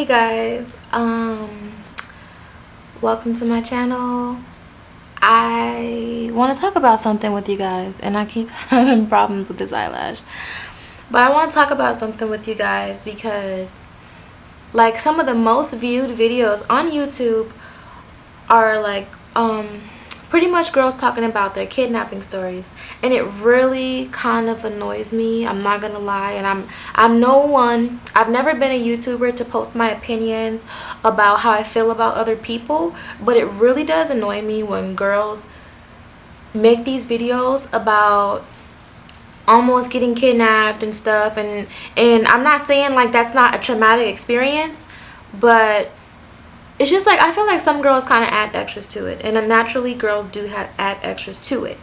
guys, welcome to my channel. I want to talk about something with you guys, and I keep having problems with this eyelash, but I want to talk about something with you guys because like some of the most viewed videos on YouTube are like pretty much girls talking about their kidnapping stories, and it really kind of annoys me. I'm not gonna lie, and I've never been a YouTuber to post my opinions about how I feel about other people, but it really does annoy me when girls make these videos about almost getting kidnapped and stuff, and I'm not saying like that's not a traumatic experience, but it's just like I feel like some girls kind of add extras to it, and then naturally girls do add extras to it.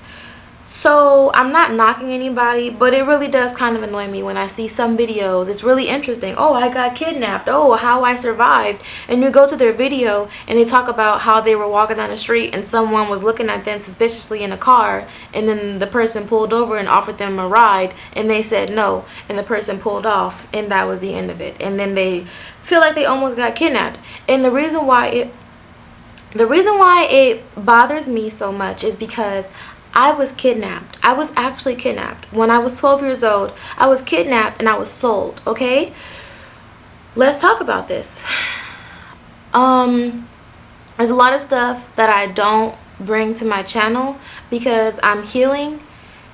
So I'm not knocking anybody, but it really does kind of annoy me when I see some videos. It's really interesting. Oh, I got kidnapped. Oh, how I survived. And you go to their video and they talk about how they were walking down the street and someone was looking at them suspiciously in a car, and then the person pulled over and offered them a ride and they said no, and the person pulled off, and that was the end of it. And then they feel like they almost got kidnapped. And the reason why it bothers me so much is because I was kidnapped. I was actually kidnapped. When I was 12 years old, I was kidnapped and I was sold, okay? Let's talk about this. There's a lot of stuff that I don't bring to my channel because I'm healing,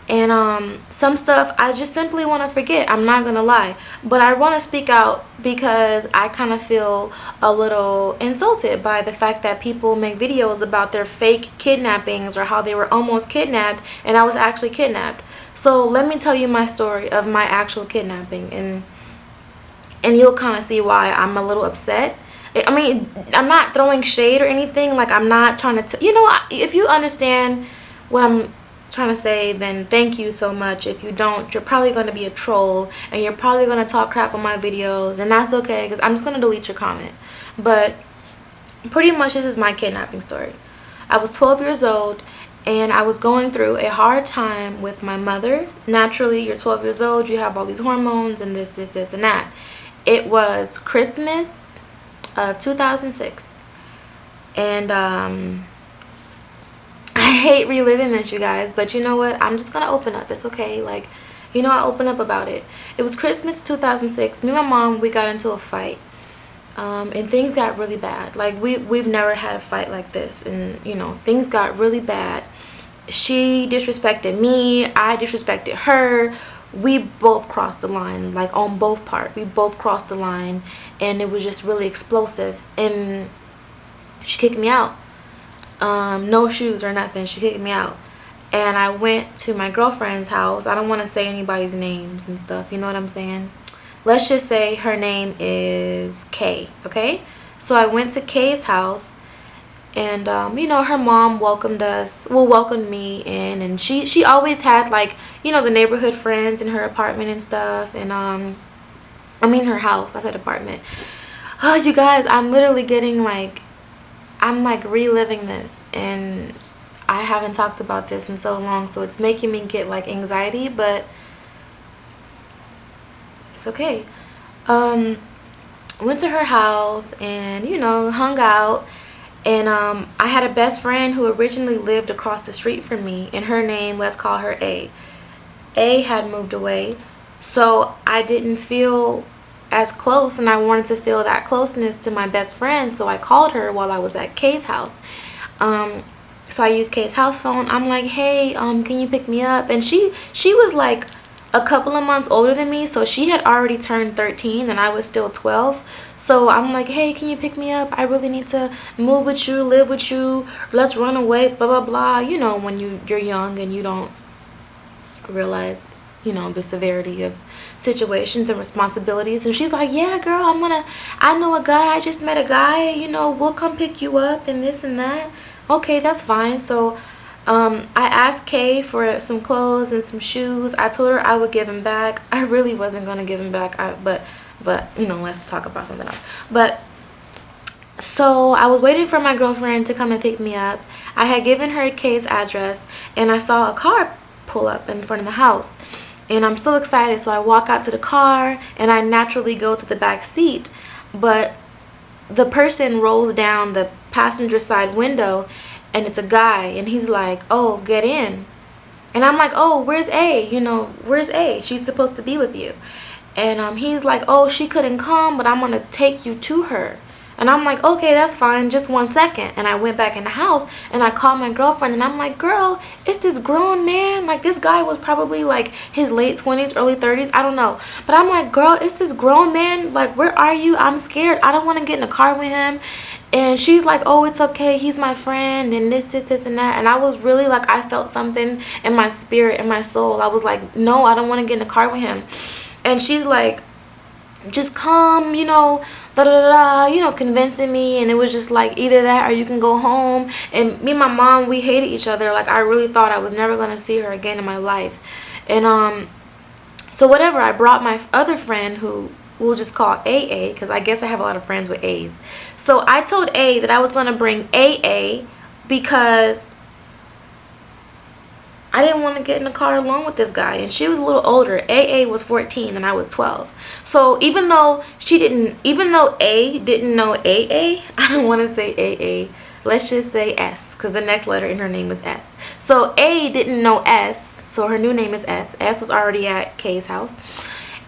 and some stuff I just simply want to forget. I'm not gonna lie, but I want to speak out because I kind of feel a little insulted by the fact that people make videos about their fake kidnappings or how they were almost kidnapped and I was actually kidnapped. So let me tell you my story of my actual kidnapping, and you'll kind of see why I'm a little upset. I mean, I'm not throwing shade or anything. Like, I'm not trying to if you understand what I'm trying to say, then thank you so much. If you don't, you're probably going to be a troll and you're probably going to talk crap on my videos, and that's okay because I'm just going to delete your comment. But pretty much this is my kidnapping story. I was 12 years old and I was going through a hard time with my mother. Naturally, you're 12 years old, you have all these hormones and this and that. It was Christmas of 2006, and I hate reliving this, you guys, but you know what? I'm just gonna open up. It's okay. Like, I open up about it. It was Christmas 2006. Me and my mom, we got into a fight, and things got really bad. Like, we've never had a fight like this, and things got really bad. She disrespected me. I disrespected her. We both crossed the line, like on both parts. We both crossed the line, and it was just really explosive. And she kicked me out. No shoes or nothing. She kicked me out, and I went to my girlfriend's house. I don't want to say anybody's names and stuff, you know what I'm saying? Let's just say her name is Kay, okay? So I went to Kay's house, and her mom welcomed me in, and she always had, like, the neighborhood friends in her apartment and stuff, and her house. I said apartment. Oh, you guys, I'm literally getting I'm reliving this, and I haven't talked about this in so long, so it's making me get like anxiety, but it's okay. Went to her house and hung out, and I had a best friend who originally lived across the street from me, and her name, let's call her A had moved away, so I didn't feel as close, and I wanted to feel that closeness to my best friend, so I called her while I was at Kay's house. So I used Kay's house phone. I'm like, hey, can you pick me up? And she was like a couple of months older than me, so she had already turned 13 and I was still 12. So I'm like, hey, can you pick me up? I really need to move with you, live with you, let's run away, blah blah blah. When you're young and you don't realize the severity of situations and responsibilities. And she's like, yeah, girl, I know a guy, I just met a guy, we'll come pick you up and this and that. Okay, that's fine. So I asked Kay for some clothes and some shoes. I told her I would give him back. I really wasn't gonna give him back, but let's talk about something else. But so I was waiting for my girlfriend to come and pick me up. I had given her Kay's address, and I saw a car pull up in front of the house, and I'm so excited. So I walk out to the car and I naturally go to the back seat, but the person rolls down the passenger side window, and it's a guy, and he's like, oh, get in. And I'm like, oh, where's A? Where's A? She's supposed to be with you. And he's like, oh, she couldn't come, but I'm going to take you to her. And I'm like, okay, that's fine, just 1 second. And I went back in the house, and I called my girlfriend, and I'm like, girl, it's this grown man. Like, this guy was probably like his late 20s, early 30s, I don't know. But I'm like, girl, it's this grown man. Like, where are you? I'm scared. I don't want to get in a car with him. And she's like, oh, it's okay, he's my friend, and this, and that. And I was really like, I felt something in my spirit, in my soul. I was like, no, I don't want to get in a car with him. And she's like, just come, da da da, convincing me. And it was just like, either that or you can go home. And me and my mom, we hated each other. Like, I really thought I was never gonna see her again in my life. And so whatever, I brought my other friend, who we'll just call AA, because I guess I have a lot of friends with A's. So I told A that I was gonna bring AA because I didn't want to get in the car alone with this guy. And she was a little older. AA was 14 and I was 12. So even though A didn't know AA, I don't want to say AA. Let's just say S, because the next letter in her name is S. So A didn't know S, so her new name is S. S was already at K's house.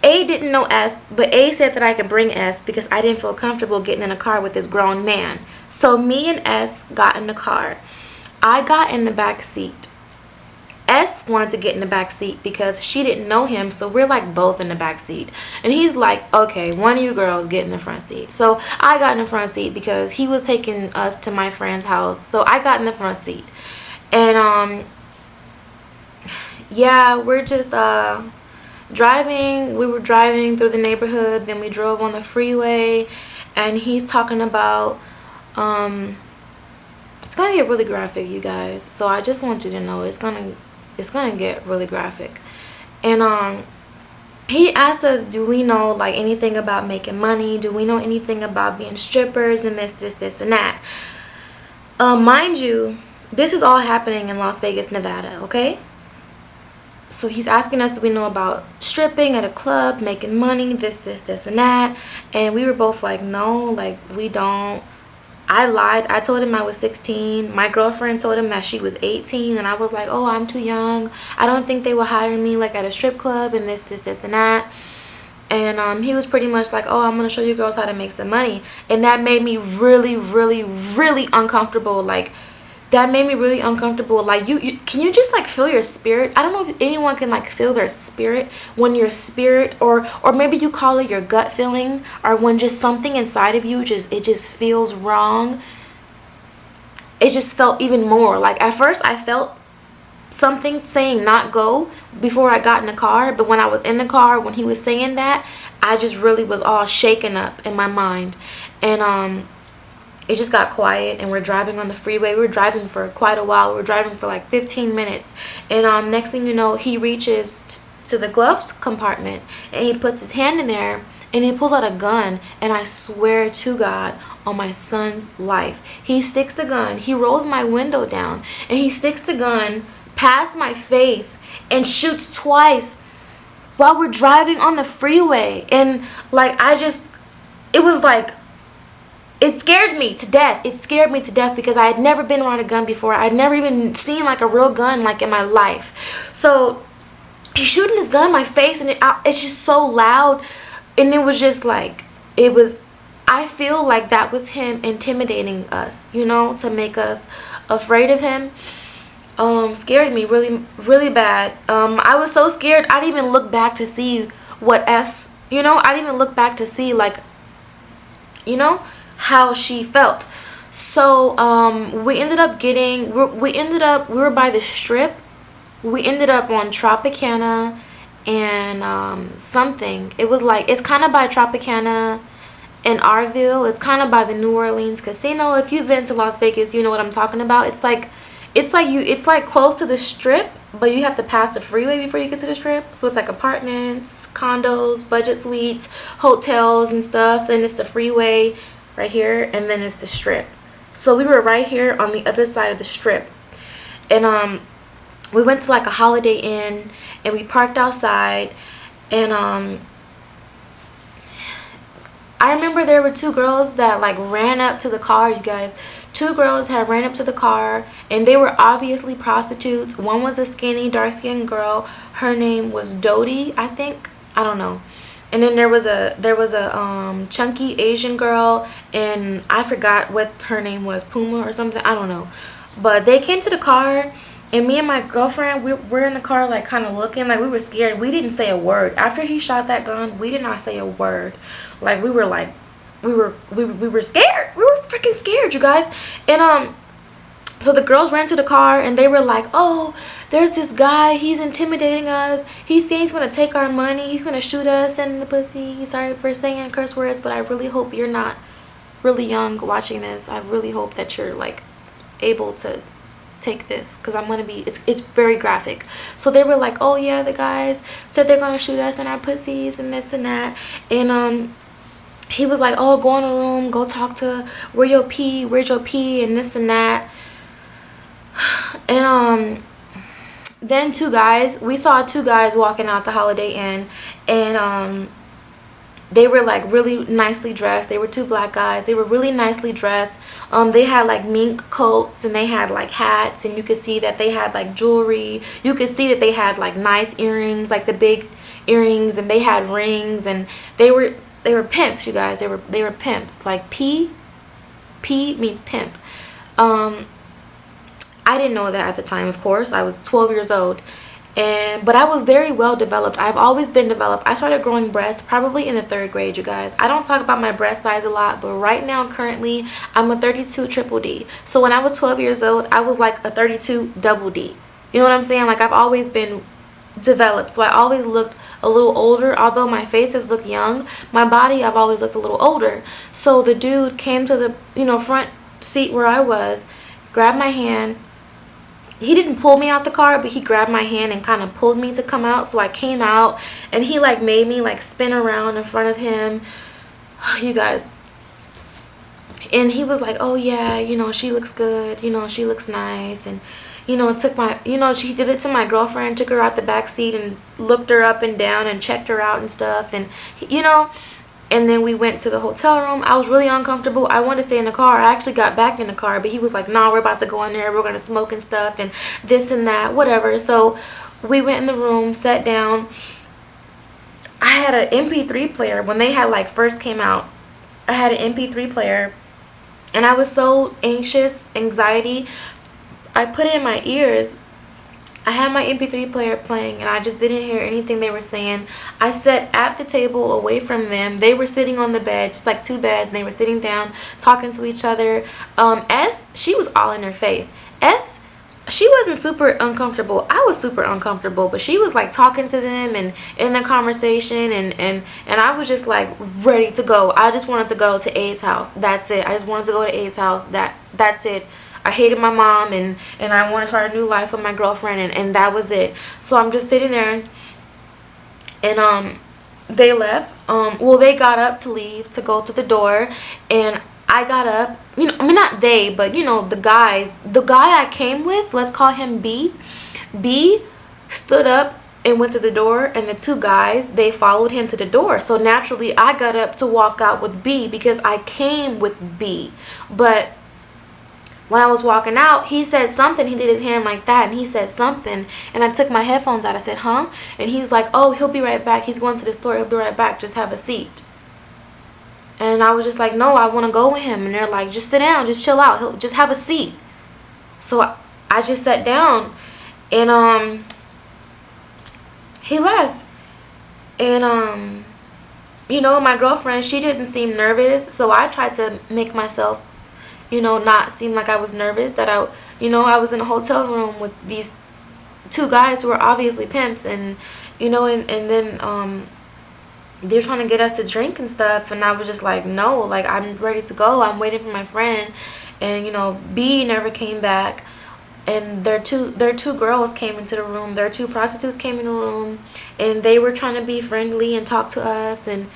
A didn't know S, but A said that I could bring S because I didn't feel comfortable getting in a car with this grown man. So me and S got in the car. I got in the back seat. S wanted to get in the back seat because she didn't know him, so we're like both in the back seat. And he's like, okay, one of you girls get in the front seat. So I got in the front seat because he was taking us to my friend's house. So I got in the front seat. And yeah, we're just driving. We were driving through the neighborhood, then we drove on the freeway, and he's talking about it's gonna get really graphic, you guys. So I just want you to know it's gonna get really graphic. And he asked us, do we know like anything about making money? Do we know anything about being strippers and this and that? Mind you, this is all happening in Las Vegas, Nevada, okay? So he's asking us, do we know about stripping at a club, making money, this and that? And we were both like, no, like we don't. I lied. I told him I was 16. My girlfriend told him that she was 18, and I was like, oh, I'm too young. I don't think they will hire me like at a strip club and this and that. And he was pretty much like, oh, I'm gonna show you girls how to make some money. And that made me really, really, really uncomfortable. Like, that made me really uncomfortable. Like, you can you just like feel your spirit? I don't know if anyone can like feel their spirit, when your spirit, or maybe you call it your gut feeling, or when just something inside of you it just feels wrong. It just felt even more. Like, at first I felt something saying not go before I got in the car, but when I was in the car, when he was saying that, I just really was all shaken up in my mind. And it just got quiet, and we're driving on the freeway. We were driving for quite a while. We were driving for like 15 minutes. And next thing you know, he reaches to the gloves compartment, and he puts his hand in there, and he pulls out a gun. And I swear to God, on my son's life, he sticks the gun. He rolls my window down, and he sticks the gun past my face and shoots twice while we're driving on the freeway. And like, it was like, it scared me to death. It scared me to death because I had never been around a gun before. I'd never even seen like a real gun like in my life. So he's shooting his gun in my face, and it's just so loud. And it was just like, I feel like that was him intimidating us, to make us afraid of him. Scared me really, really bad. I was so scared I didn't even look back to see what I didn't even look back to see like, how she felt. So we were by the strip. We ended up on Tropicana and something. It was like, it's kind of by Tropicana in Arville. It's kind of by the New Orleans casino. If you've been to Las Vegas, you know what I'm talking about. It's like close to the strip, but you have to pass the freeway before you get to the strip. So it's like apartments, condos, budget suites, hotels and stuff. Then it's the freeway right here, and then it's the strip. So we were right here on the other side of the strip. And we went to like a Holiday Inn, and we parked outside. And I remember there were two girls that like ran up to the car, you guys. Two girls had ran up to the car, and they were obviously prostitutes. One was a skinny, dark-skinned girl. Her name was Dodie, I think. I don't know. And then there was a chunky Asian girl, and I forgot what her name was, Puma or something. I don't know. But they came to the car, and me and my girlfriend, we're in the car like kind of looking like we were scared. We didn't say a word. After he shot that gun, we did not say a word. Like we were scared. We were freaking scared, you guys. And so the girls ran to the car, and they were like, oh, there's this guy, he's intimidating us, he's saying he's going to take our money, he's going to shoot us in the pussy. Sorry for saying curse words, but I really hope you're not really young watching this. I really hope that you're like able to take this, because I'm going to be, it's very graphic. So they were like, oh yeah, the guys said they're going to shoot us in our pussies and this and that. And he was like, oh, go in a room, go talk to where's your pee, and this and that. And then we saw two guys walking out the Holiday Inn, and they were like really nicely dressed. They were two black guys. They were really nicely dressed. They had like mink coats, and they had like hats, and you could see that they had like jewelry. You could see that they had like nice earrings, like the big earrings, and they had rings, and they were pimps, you guys. They were pimps. Like P means pimp. I didn't know that at the time, of course. I was 12 years old. But I was very well developed. I've always been developed. I started growing breasts probably in the 3rd grade, you guys. I don't talk about my breast size a lot, but right now, currently, I'm a 32 triple D. So when I was 12 years old, I was like a 32 double D. You know what I'm saying? Like, I've always been developed, so I always looked a little older. Although my face has looked young, my body, I've always looked a little older. So the dude came to the front seat where I was, grabbed my hand. He didn't pull me out the car, but he grabbed my hand and kind of pulled me to come out. So I came out, and he like made me like spin around in front of him, you guys. And he was like, oh yeah, she looks good, she looks nice. And took my, she did it to my girlfriend, took her out the back seat and looked her up and down and checked her out and stuff. And and then we went to the hotel room. I was really uncomfortable. I wanted to stay in the car. I actually got back in the car, but he was like, nah, we're about to go in there. We're going to smoke and stuff and this and that, whatever. So we went in the room, sat down. I had an MP3 player when they had like first came out. I had an MP3 player, and I was so anxiety. I put it in my ears. I had my MP3 player playing, and I just didn't hear anything they were saying. I sat at the table away from them. They were sitting on the bed, just like two beds, and they were sitting down talking to each other. S, she was all in her face. S, she wasn't super uncomfortable. I was super uncomfortable, but she was like talking to them and in the conversation, and I was just like ready to go. I just wanted to go to A's house. That's it. I just wanted to go to A's house. That's it. I hated my mom, and I wanted to start a new life with my girlfriend, and that was it. So I'm just sitting there, and they left. Well, they got up to leave, to go to the door, and I got up. Not they, but the guys. The guy I came with, let's call him B. B stood up and went to the door, and the two guys, they followed him to the door. So naturally, I got up to walk out with B because I came with B. But when I was walking out, he said something. He did his hand like that, and he said something. And I took my headphones out. I said, huh? And he's like, oh, he'll be right back. He's going to the store. He'll be right back. Just have a seat. And I was just like, no, I want to go with him. And they're like, just sit down. Just chill out. He'll just have a seat. So I just sat down, and he left. And my girlfriend, she didn't seem nervous. So I tried to make myself not seem like I was nervous, that I was in a hotel room with these two guys who were obviously pimps, and then they're trying to get us to drink and stuff, and I was just like, no, like, I'm ready to go. I'm waiting for my friend. And B never came back, and their two girls came into the room. Their two prostitutes came in the room, and they were trying to be friendly and talk to us, and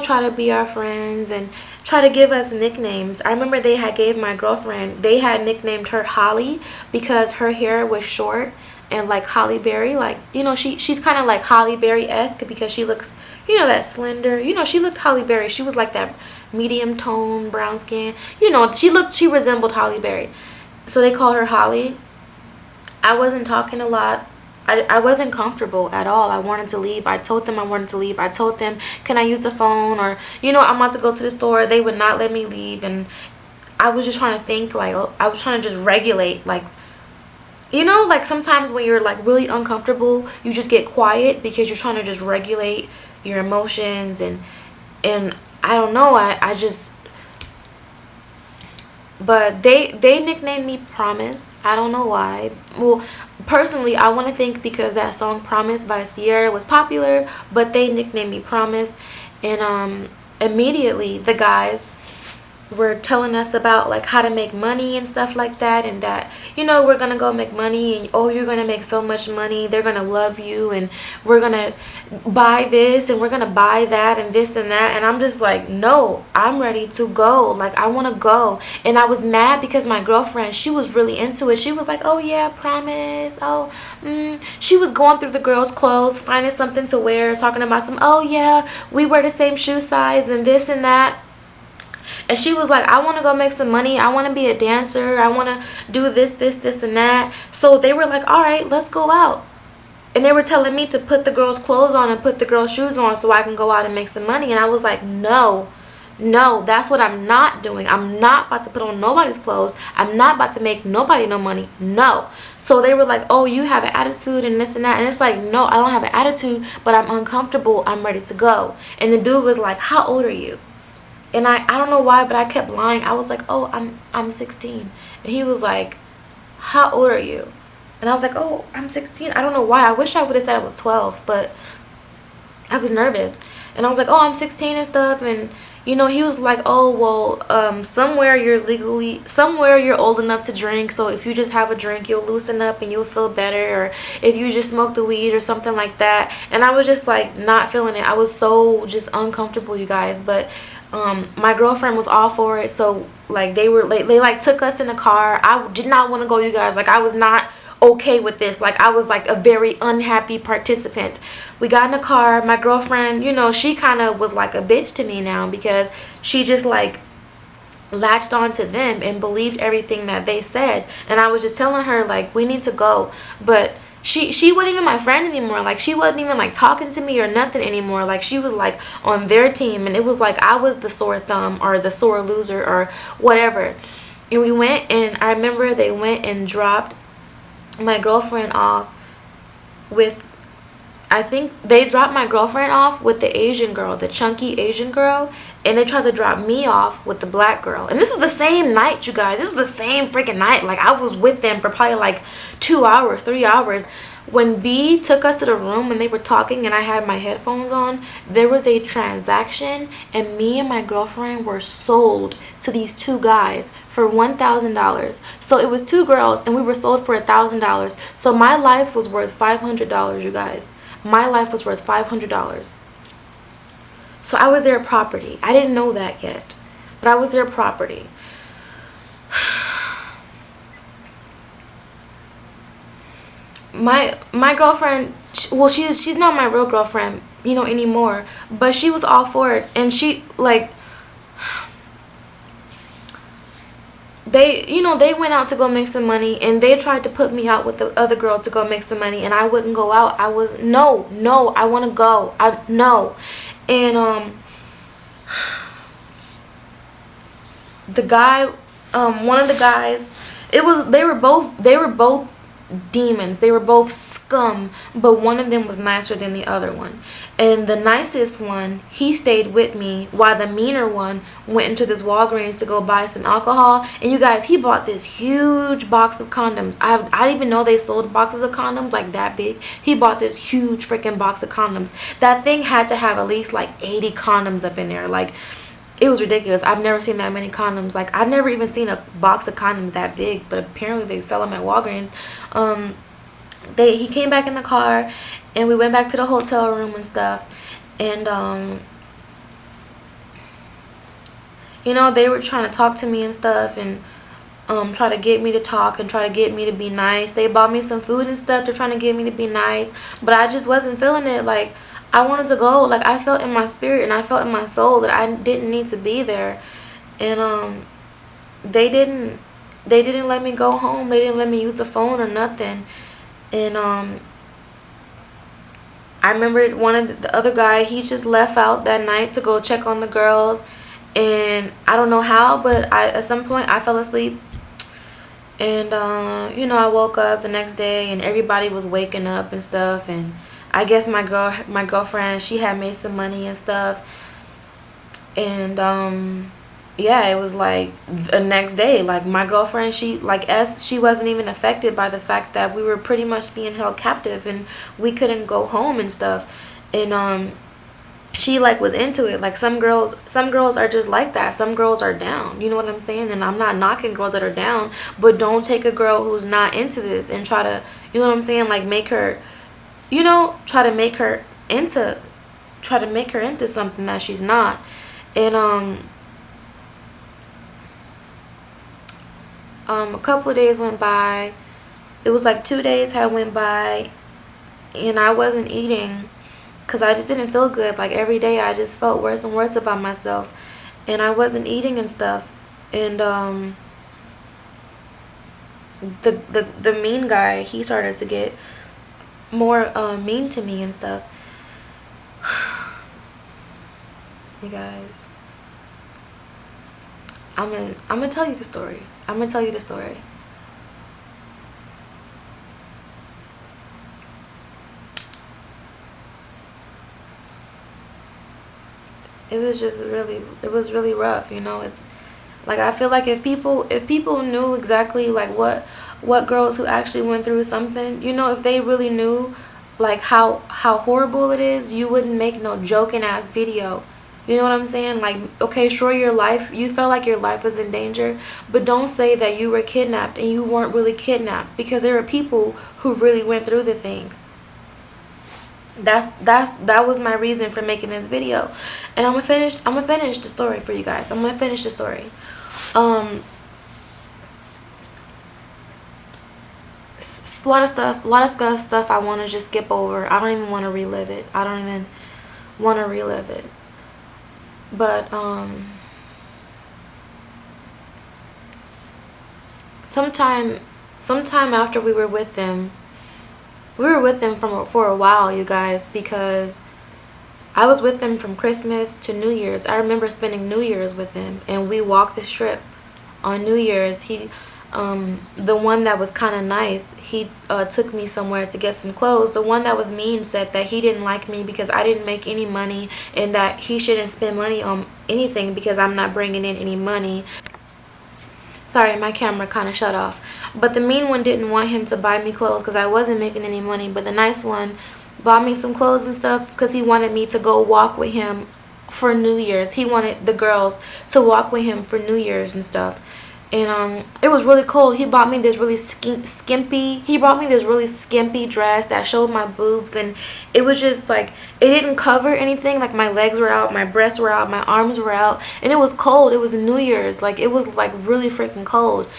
try to be our friends and try to give us nicknames. I remember they had gave my girlfriend, they had nicknamed her Holly because her hair was short, and like Halle Berry, like, you know, she's kind of like Halle Berry-esque because she looks, you know, that slender, you know, she looked Halle Berry. She was like that medium tone brown skin, you know, she resembled Halle Berry. So they called her Holly. I wasn't talking a lot. I wasn't comfortable at all. I wanted to leave. I told them I wanted to leave. I told them, can I use the phone? Or, you know, I'm about to go to the store. They would not let me leave. And I was just trying to think, like, I was trying to just regulate, like, you know, like sometimes when you're like really uncomfortable, you just get quiet because you're trying to just regulate your emotions. And I don't know, I just, but they nicknamed me Promise. I don't know why. Well, personally, I want to think because that song Promise by Sierra was popular, but they nicknamed me Promise. And immediately the guys were telling us about like how to make money and stuff like that, and that, you know, we're gonna go make money, and oh, you're gonna make so much money, they're gonna love you, and we're gonna buy this and we're gonna buy that and this and that. And I'm just like, no, I'm ready to go. Like, I want to go. And I was mad because my girlfriend, she was really into it. She was like, oh yeah, Promise, oh she was going through the girls' clothes, finding something to wear, talking about some, oh yeah, we wear the same shoe size and this and that. And she was like, I want to go make some money. I want to be a dancer. I want to do this, and that. So they were like, all right, let's go out. And they were telling me to put the girls' clothes on and put the girls' shoes on so I can go out and make some money. And I was like, no, that's what I'm not doing. I'm not about to put on nobody's clothes. I'm not about to make nobody no money. No. So they were like, oh, you have an attitude and this and that. And it's like, no, I don't have an attitude, but I'm uncomfortable. I'm ready to go. And the dude was like, how old are you? And I don't know why, but I kept lying. I was like, oh, I'm 16. And he was like, how old are you? And I was like, oh, I'm 16. I don't know why. I wish I would have said I was 12, but I was nervous. And I was like, oh, I'm 16 and stuff. And, you know, he was like, oh, well, somewhere you're old enough to drink. So if you just have a drink, you'll loosen up and you'll feel better. Or if you just smoke the weed or something like that. And I was just like not feeling it. I was so just uncomfortable, you guys. But my girlfriend was all for it. So like they like took us in the car. I did not want to go, you guys. Like, I was not okay with this. Like, I was like a very unhappy participant. We got in the car. My girlfriend, you know, she kind of was like a bitch to me now because she just like latched on to them and believed everything that they said. And I was just telling her like, we need to go. But she wasn't even my friend anymore. Like, she wasn't even like talking to me or nothing anymore. Like, she was like on their team, and it was like I was the sore thumb or the sore loser or whatever. And we went, and I remember they went and dropped my girlfriend off with, I think they dropped my girlfriend off with the Asian girl, the chunky Asian girl, and they tried to drop me off with the black girl. And this was the same night, you guys. This is the same freaking night. Like, I was with them for probably like 2 hours, 3 hours. When B took us to the room and they were talking and I had my headphones on, there was a transaction, and me and my girlfriend were sold to these two guys for $1,000. So it was two girls and we were sold for $1,000. So my life was worth $500, you guys. My life was worth $500. So I was their property. I didn't know that yet, but I was their property. My girlfriend, well, she's not my real girlfriend, you know, anymore, but she was all for it. And she like, they, you know, they went out to go make some money, and they tried to put me out with the other girl to go make some money, and I wouldn't go out. I was no, I want to go. No. And the guy, one of the guys, they were both demons. They were both scum, but one of them was nicer than the other one. And the nicest one, he stayed with me while the meaner one went into this Walgreens to go buy some alcohol. And you guys, he bought this huge box of condoms. I didn't even know they sold boxes of condoms like that big. He bought this huge freaking box of condoms. That thing had to have at least like 80 condoms up in there. Like, it was ridiculous. I've never seen that many condoms. Like, I've never even seen a box of condoms that big, but apparently they sell them at Walgreens. He came back in the car, and we went back to the hotel room and stuff. And, you know, they were trying to talk to me and stuff. And try to get me to talk and try to get me to be nice. They bought me some food and stuff. They're trying to get me to be nice, but I just wasn't feeling it. Like, I wanted to go. Like, I felt in my spirit and I felt in my soul that I didn't need to be there. And they didn't let me go home. They didn't let me use the phone or nothing. And I remember one of the other guy, he just left out that night to go check on the girls, and I don't know how, but at some point I fell asleep. And I woke up the next day and everybody was waking up and stuff, and I guess my girlfriend, she had made some money and stuff. And yeah, it was like the next day, like my girlfriend, she wasn't even affected by the fact that we were pretty much being held captive and we couldn't go home and stuff. And she like was into it. Like, some girls are just like that. Some girls are down, you know what I'm saying? And I'm not knocking girls that are down, but don't take a girl who's not into this and try to, you know what I'm saying, like make her, try to make her into something that she's not. And a couple of days went by. It was like 2 days had went by, and I wasn't eating because I just didn't feel good. Like, every day I just felt worse and worse about myself, and I wasn't eating and stuff. And the mean guy, he started to get more mean to me and stuff. You guys, I'm gonna tell you the story. It was really rough. It's like, I feel like if people knew exactly like what girls who actually went through something, if they really knew like how horrible it is, you wouldn't make no joking ass video. You know what I'm saying? Like, okay, sure, you felt like your life was in danger, but don't say that you were kidnapped and you weren't really kidnapped, because there are people who really went through the things. That was my reason for making this video. And I'm gonna finish the story for you guys. I'm gonna finish the story. A lot of stuff I want to just skip over. I don't even want to relive it. But sometime after we were with them for a while, you guys, because I was with them from Christmas to New Year's. I remember spending New Year's with them, and we walked the strip on New Year's. The one that was kind of nice, he took me somewhere to get some clothes. The one that was mean said that he didn't like me because I didn't make any money, and that he shouldn't spend money on anything because I'm not bringing in any money. Sorry, my camera kind of shut off. But the mean one didn't want him to buy me clothes because I wasn't making any money. But the nice one bought me some clothes and stuff because he wanted me to go walk with him for New Year's. He wanted the girls to walk with him for New Year's and stuff. And it was really cold. He bought me this really skimpy dress that showed my boobs, and it was just like, it didn't cover anything. Like, my legs were out, my breasts were out, my arms were out, and it was cold. It was New Year's. Like, it was like really freaking cold.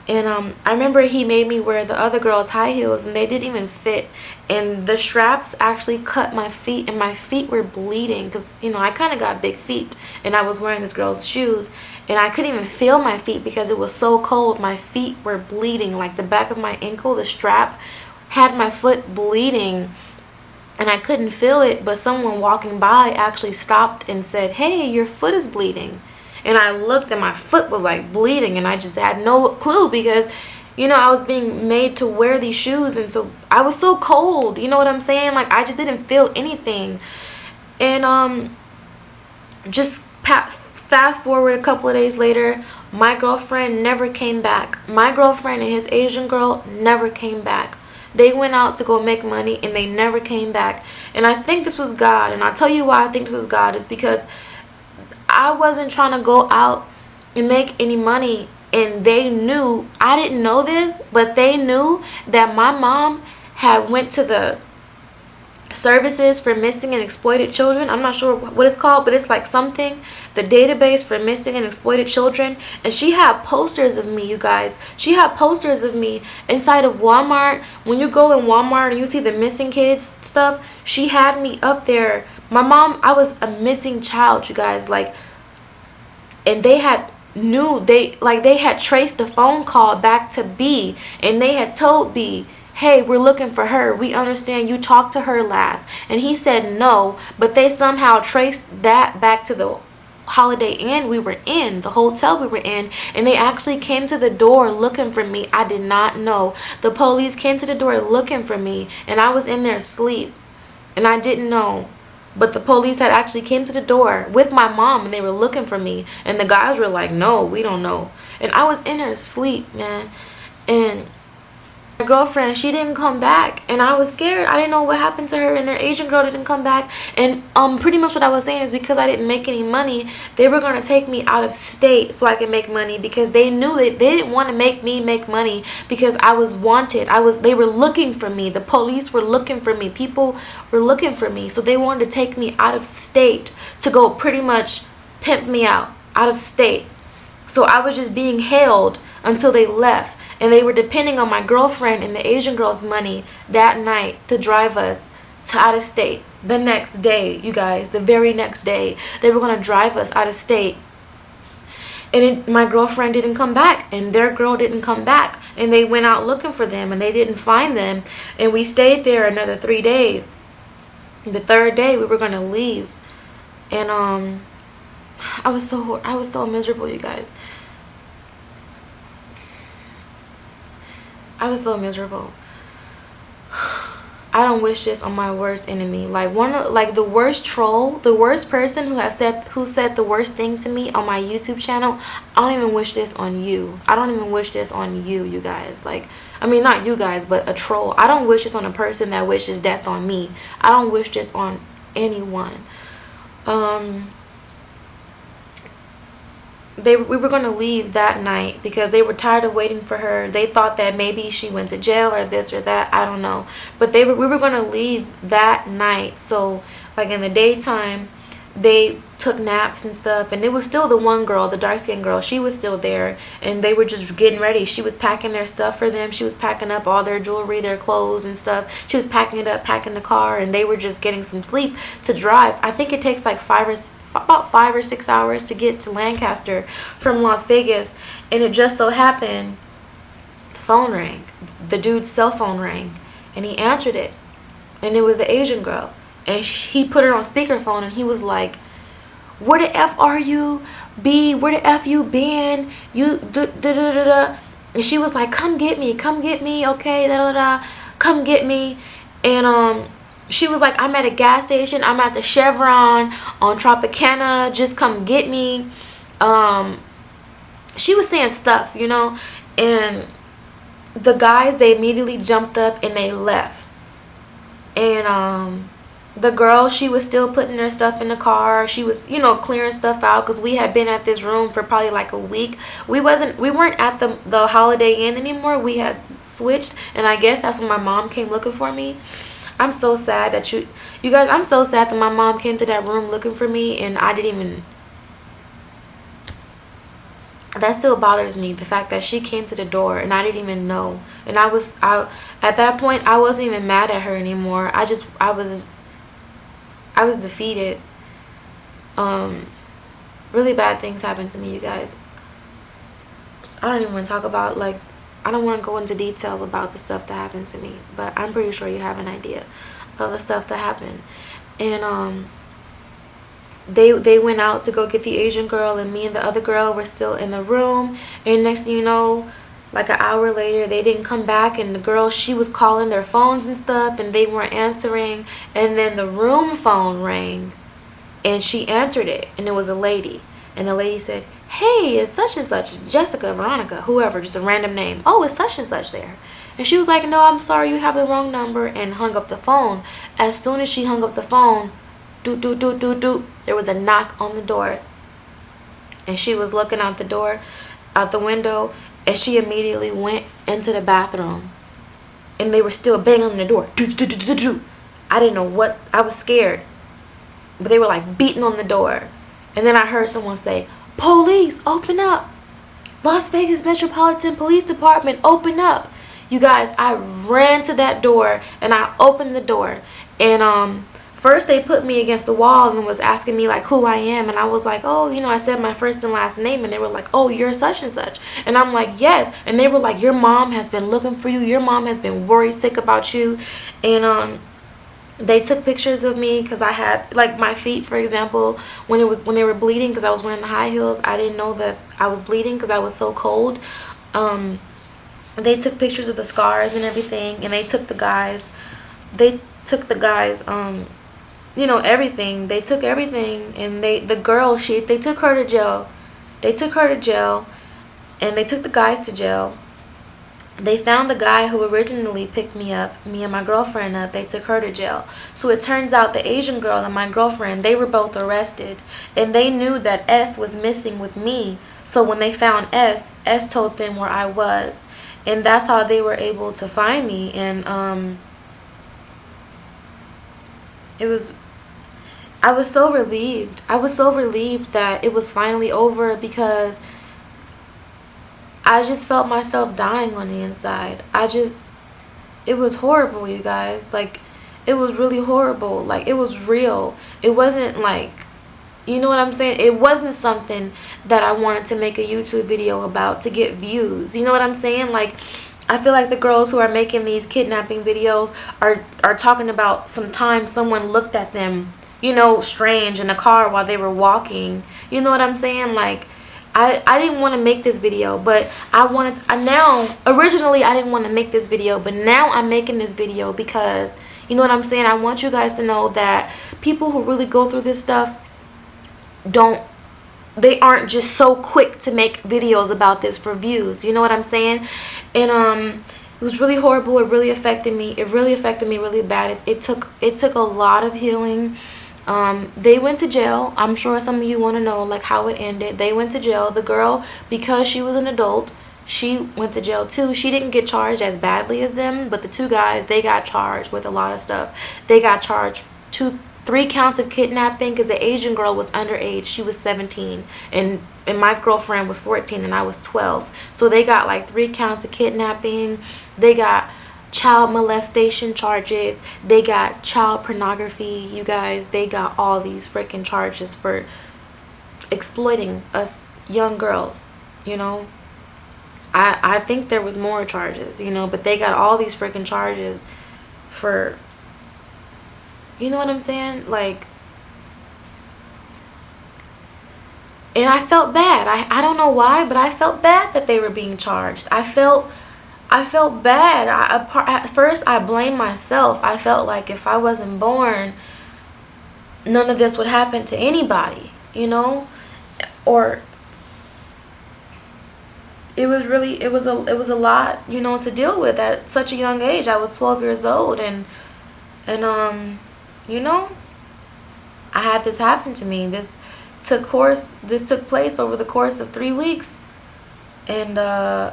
And I remember he made me wear the other girls' high heels, and they didn't even fit. And the straps actually cut my feet, and my feet were bleeding because, I kind of got big feet. And I was wearing this girl's shoes, and I couldn't even feel my feet because it was so cold. My feet were bleeding. Like, the back of my ankle, the strap had my foot bleeding, and I couldn't feel it. But someone walking by actually stopped and said, "Hey, your foot is bleeding." And I looked, and my foot was like bleeding, and I just had no clue because, I was being made to wear these shoes, and so I was so cold. You know what I'm saying? Like, I just didn't feel anything. And just fast forward a couple of days later, my girlfriend never came back. My girlfriend and his Asian girl never came back. They went out to go make money, and they never came back. And I think this was God. And I'll tell you why I think this was God. Is because I wasn't trying to go out and make any money, and they knew. I didn't know this, but they knew that my mom had went to the services for missing and exploited children. I'm not sure what it's called, but it's like something, the database for missing and exploited children. And she had posters of me, you guys. She had posters of me inside of Walmart. When you go in Walmart and you see the missing kids stuff, she had me up there. My mom, I was a missing child, you guys. Like, and they had they had traced the phone call back to B, and they had told B, hey, we're looking for her. We understand you talked to her last. And he said no, but they somehow traced that back to the Holiday Inn we were in, the hotel we were in, and they actually came to the door looking for me. I did not know. The police came to the door looking for me, and I was in there asleep, and I didn't know. But the police had actually came to the door with my mom, and they were looking for me, and the guys were like, no, we don't know. And I was in there asleep, man. And my girlfriend, she didn't come back, and I was scared. I didn't know what happened to her, and their Asian girl didn't come back. And pretty much what I was saying is, because I didn't make any money, they were going to take me out of state so I could make money, because they knew they didn't want to make me make money, because I was wanted. They were looking for me. The police were looking for me. People were looking for me. So they wanted to take me out of state to go pretty much pimp me out of state. So I was just being held until they left. And they were depending on my girlfriend and the Asian girl's money that night to drive us to out of state. The next day, you guys, the very next day, they were going to drive us out of state. And my girlfriend didn't come back, and their girl didn't come back. And they went out looking for them, and they didn't find them. And we stayed there another 3 days. The third day, we were going to leave. And I was so miserable, you guys. I was so miserable. I don't wish this on my worst enemy. Like the worst troll, the worst person who said the worst thing to me on my YouTube channel. I don't even wish this on you. I don't even wish this on you, you guys. Like, I mean, not you guys, but a troll. I don't wish this on a person that wishes death on me. I don't wish this on anyone. We were going to leave that night because they were tired of waiting for her. They thought that maybe she went to jail or this or that. I don't know. But we were going to leave that night. So, like, in the daytime, they took naps and stuff. And it was still the one girl, the dark-skinned girl. She was still there. And they were just getting ready. She was packing their stuff for them. She was packing up all their jewelry, their clothes and stuff. She was packing it up, packing the car. And they were just getting some sleep to drive. I think it takes like about 5 or 6 hours to get to Lancaster from Las Vegas. And it just so happened, the phone rang. The dude's cell phone rang. And he answered it. And it was the Asian girl. And he put her on speakerphone, and he was like, where the F are you? B, where the F you been? You da. And she was like, come get me, okay, da. Come get me. And she was like, I'm at a gas station, I'm at the Chevron on Tropicana, just come get me. She was saying stuff, you know. And the guys, they immediately jumped up and they left. And the girl, she was still putting her stuff in the car. She was, you know, clearing stuff out, because we had been at this room for probably like a week. We weren't at the Holiday Inn anymore. We had switched, and I guess that's when my mom came looking for me. I'm so sad that you guys, I'm so sad that my mom came to that room looking for me, and I didn't even, that still bothers me, the fact that she came to the door and I didn't even know. And at that point, I wasn't even mad at her anymore. I was defeated. Really bad things happened to me, you guys. I don't even want to talk about, like, I don't want to go into detail about the stuff that happened to me, but I'm pretty sure you have an idea of the stuff that happened. And they went out to go get the Asian girl, and me and the other girl were still in the room. And next thing you know, like an hour later, they didn't come back, and the girl, she was calling their phones and stuff, and they weren't answering. And then the room phone rang, and she answered it, and it was a lady. And the lady said, hey, it's such and such, Jessica, Veronica, whoever, just a random name. Oh, it's such and such there. And she was like, no, I'm sorry, you have the wrong number, and hung up the phone. As soon as she hung up the phone, there was a knock on the door. And she was looking out the window, and she immediately went into the bathroom. And they were still banging on the door. I didn't know what, I was scared. But they were like beating on the door. And then I heard someone say, "Police, open up. Las Vegas Metropolitan Police Department, open up." You guys, I ran to that door and I opened the door. And first they put me against the wall and was asking me like who I am. And I was like, "Oh, I said my first and last name." And they were like, "Oh, you're such and such." And I'm like, "Yes." And they were like, "Your mom has been looking for you. Your mom has been worried sick about you." And they took pictures of me because I had like my feet, for example, when they were bleeding because I was wearing the high heels. I didn't know that I was bleeding because I was so cold. They took pictures of the scars and everything, and they took the guys, everything. They took everything, and the girl, they took her to jail. They took her to jail, and they took the guys to jail. They found the guy who originally picked me up, me and my girlfriend up. They took her to jail. So it turns out the Asian girl and my girlfriend, they were both arrested. And they knew that S was missing with me. So when they found S told them where I was. And that's how they were able to find me. And I was so relieved. I was so relieved that it was finally over, because I just felt myself dying on the inside. It was horrible, you guys. Like, it was really horrible. Like, it was real. It wasn't like, you know what I'm saying? It wasn't something that I wanted to make a YouTube video about to get views. You know what I'm saying? Like, I feel like the girls who are making these kidnapping videos are talking about sometimes someone looked at them, strange in a car while they were walking. You know what I'm saying? Like, I didn't want to make this video, but originally I didn't want to make this video, but now I'm making this video because, you know what I'm saying? I want you guys to know that people who really go through this stuff they aren't just so quick to make videos about this for views. You know what I'm saying? And it was really horrible. It really affected me. It really affected me really bad. It took a lot of healing. They went to jail. I'm sure some of you want to know like how it ended. They went to jail. The girl, because she was an adult, she went to jail too. She didn't get charged as badly as them, but the two guys, they got charged with a lot of stuff. They got charged 3 counts of kidnapping because the Asian girl was underage. She was 17 and my girlfriend was 14 and I was 12. So they got like 3 counts of kidnapping. They got child molestation charges. They got child pornography. You guys, they got all these freaking charges for exploiting us young girls. I think there was more charges, but they got all these freaking charges for, you know what I'm saying? Like, and I felt bad. I don't know why, but I felt bad that they were being charged. I felt bad. At first, I blamed myself. I felt like if I wasn't born, none of this would happen to anybody, or it was a lot, to deal with at such a young age. I was 12 years old, and I had this happen to me. This took place over the course of 3 weeks. And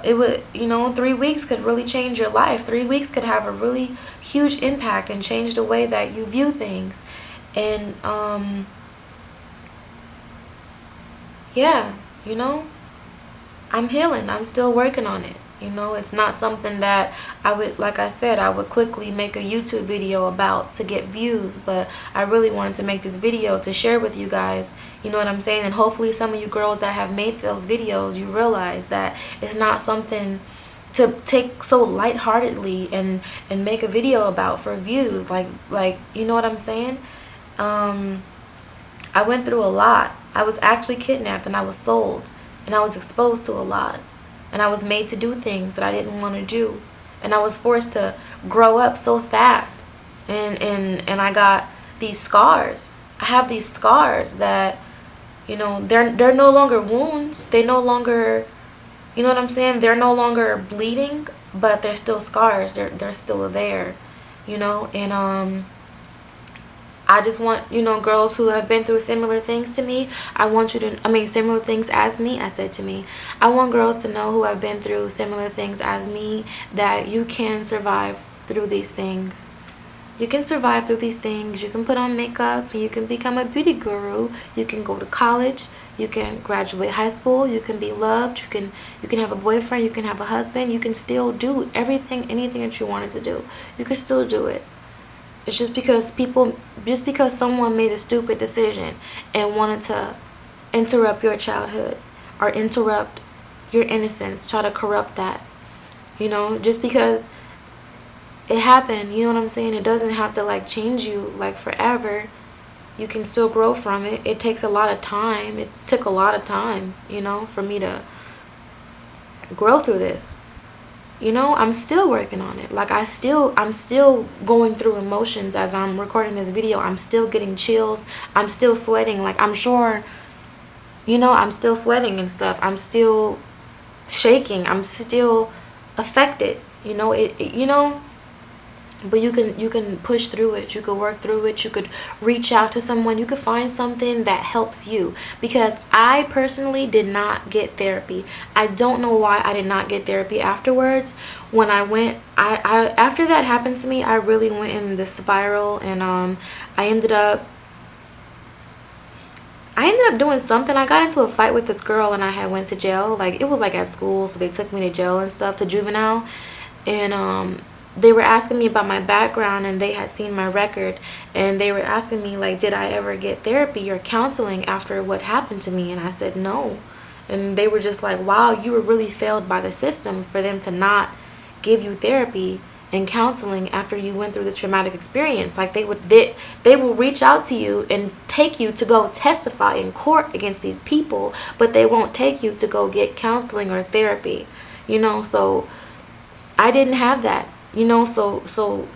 it would, 3 weeks could really change your life. 3 weeks could have a really huge impact and change the way that you view things. And yeah, I'm healing. I'm still working on it. It's not something that I would, like I said, I would quickly make a YouTube video about to get views, but I really wanted to make this video to share with you guys, you know what I'm saying? And hopefully some of you girls that have made those videos, you realize that it's not something to take so lightheartedly and make a video about for views, like you know what I'm saying? I went through a lot. I was actually kidnapped and I was sold and I was exposed to a lot. And I was made to do things that I didn't want to do. And I was forced to grow up so fast. And I got these scars. I have these scars that, they're no longer wounds. They no longer, you know what I'm saying? They're no longer bleeding, but they're still scars. They're still there, And I just want, girls who have been through similar things to me, similar things as me, I want girls to know who have been through similar things as me, that you can survive through these things. You can survive through these things. You can put on makeup. You can become a beauty guru. You can go to college. You can graduate high school. You can be loved. You can have a boyfriend. You can have a husband. You can still do everything, anything that you wanted to do. You can still do it. It's just because someone made a stupid decision and wanted to interrupt your childhood or interrupt your innocence, try to corrupt that. Just because it happened, you know what I'm saying? It doesn't have to like change you like forever. You can still grow from it. It takes a lot of time. It took a lot of time, for me to grow through this. I'm still working on it. Like I'm still going through emotions as I'm recording this video. I'm still getting chills. I'm still sweating. Like I'm sure, I'm still sweating and stuff. I'm still shaking. I'm still affected. But you can push through it. You could work through it. You could reach out to someone. You could find something that helps you. Because I personally did not get therapy. I don't know why I did not get therapy afterwards. When I went, I after that happened to me, I really went in this spiral, and I ended up doing something. I got into a fight with this girl, and I had went to jail. Like, it was like at school, so they took me to jail and stuff, to juvenile. And they were asking me about my background, and they had seen my record, and they were asking me like, did I ever get therapy or counseling after what happened to me? And I said no. And they were just like, wow, you were really failed by the system for them to not give you therapy and counseling after you went through this traumatic experience. Like, they will reach out to you and take you to go testify in court against these people, but they won't take you to go get counseling or therapy. So I didn't have that. So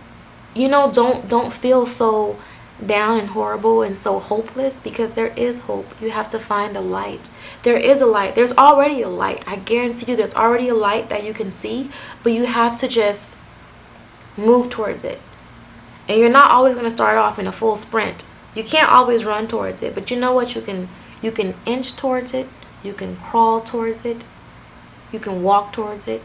don't feel so down and horrible and so hopeless, because there is hope. You have to find a light. There is a light. There's already a light. I guarantee you there's already a light that you can see, but you have to just move towards it. And you're not always going to start off in a full sprint. You can't always run towards it, but you know what? You can inch towards it. You can crawl towards it. You can walk towards it.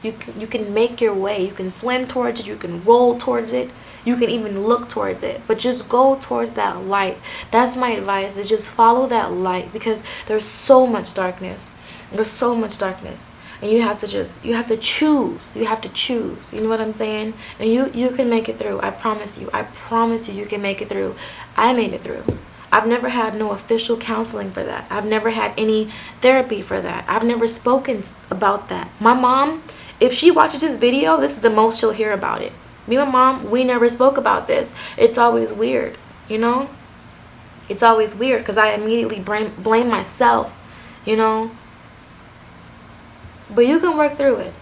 You can make your way. You can swim towards it. You can roll towards it. You can even look towards it. But just go towards that light. That's my advice, is just follow that light, because there's so much darkness. There's so much darkness. And you have to choose. You have to choose. You know what I'm saying? And you can make it through. I promise you. I promise you can make it through. I made it through. I've never had no official counseling for that. I've never had any therapy for that. I've never spoken about that. My mom, if she watches this video, this is the most she'll hear about it. Me and Mom, we never spoke about this. It's always weird, It's always weird because I immediately blame myself, But you can work through it.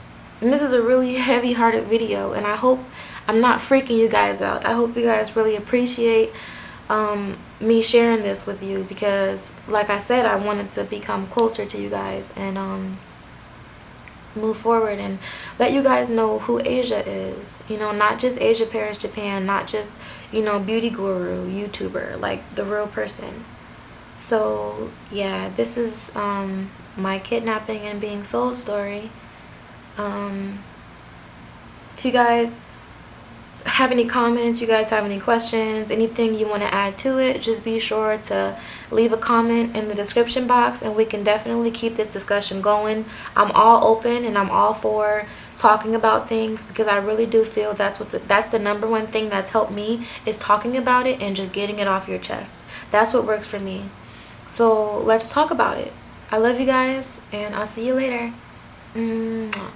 And this is a really heavy-hearted video, and I hope I'm not freaking you guys out. I hope you guys really appreciate me sharing this with you, because, like I said, I wanted to become closer to you guys and move forward and let you guys know who Asia is. Not just AsiaParisJapan, not just, beauty guru, YouTuber, like the real person. So, yeah, this is my kidnapping and being sold story. If you guys have any comments, you guys have any questions, anything you want to add to it, just be sure to leave a comment in the description box, and we can definitely keep this discussion going. I'm all open, and I'm all for talking about things, because I really do feel that's the number one thing that's helped me, is talking about it and just getting it off your chest. That's what works for me. So let's talk about it. I love you guys, and I'll see you later. Mwah.